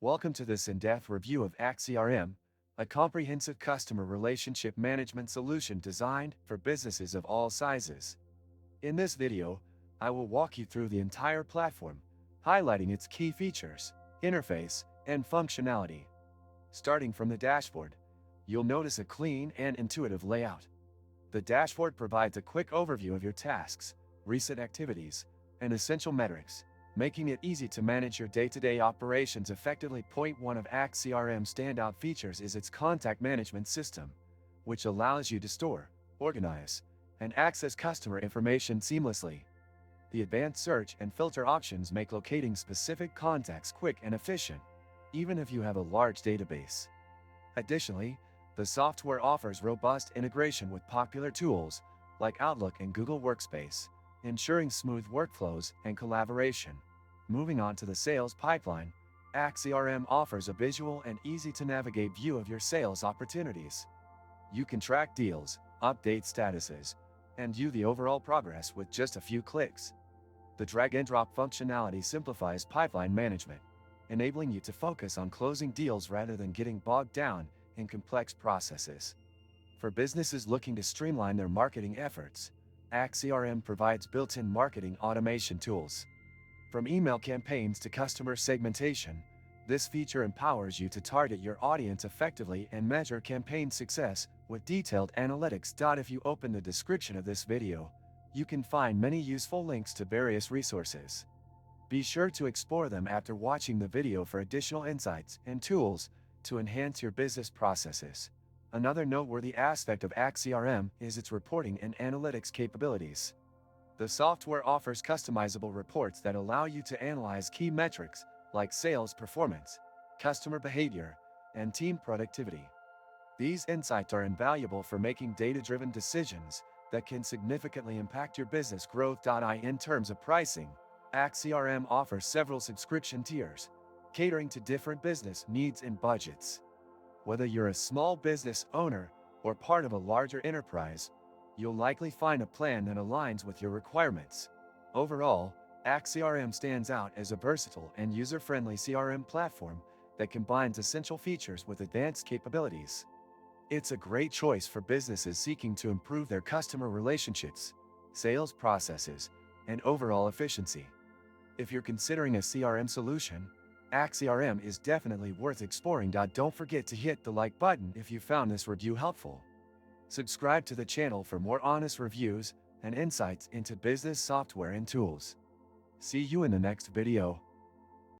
Welcome to this in-depth review of Act CRM, a comprehensive customer relationship management solution designed for businesses of all sizes. In this video, I will walk you through the entire platform, highlighting its key features, interface, and functionality. Starting from the dashboard, you'll notice a clean and intuitive layout. The dashboard provides a quick overview of your tasks, recent activities, and essential metrics, making it easy to manage your day-to-day operations effectively. Point one of Act CRM's standout features is its contact management system, which allows you to store, organize, and access customer information seamlessly. The advanced search and filter options make locating specific contacts quick and efficient, even if you have a large database. Additionally, the software offers robust integration with popular tools like Outlook and Google Workspace, ensuring smooth workflows and collaboration. Moving on to the sales pipeline, Act CRM offers a visual and easy-to-navigate view of your sales opportunities. You can track deals, update statuses, and view the overall progress with just a few clicks. The drag-and-drop functionality simplifies pipeline management, enabling you to focus on closing deals rather than getting bogged down in complex processes. For businesses looking to streamline their marketing efforts, Act CRM provides built-in marketing automation tools. From email campaigns to customer segmentation, this feature empowers you to target your audience effectively and measure campaign success with detailed analytics. If you open the description of this video, you can find many useful links to various resources. Be sure to explore them after watching the video for additional insights and tools to enhance your business processes. Another noteworthy aspect of Act CRM is its reporting and analytics capabilities. The software offers customizable reports that allow you to analyze key metrics like sales performance, customer behavior, and team productivity. These insights are invaluable for making data-driven decisions that can significantly impact your business growth. In terms of pricing, Act CRM offers several subscription tiers, catering to different business needs and budgets. Whether you're a small business owner or part of a larger enterprise, you'll likely find a plan that aligns with your requirements. Overall, Act CRM stands out as a versatile and user-friendly CRM platform that combines essential features with advanced capabilities. It's a great choice for businesses seeking to improve their customer relationships, sales processes, and overall efficiency. If you're considering a CRM solution, Act CRM is definitely worth exploring. Don't forget to hit the like button if you found this review helpful. Subscribe to the channel for more honest reviews and insights into business software and tools. See you in the next video.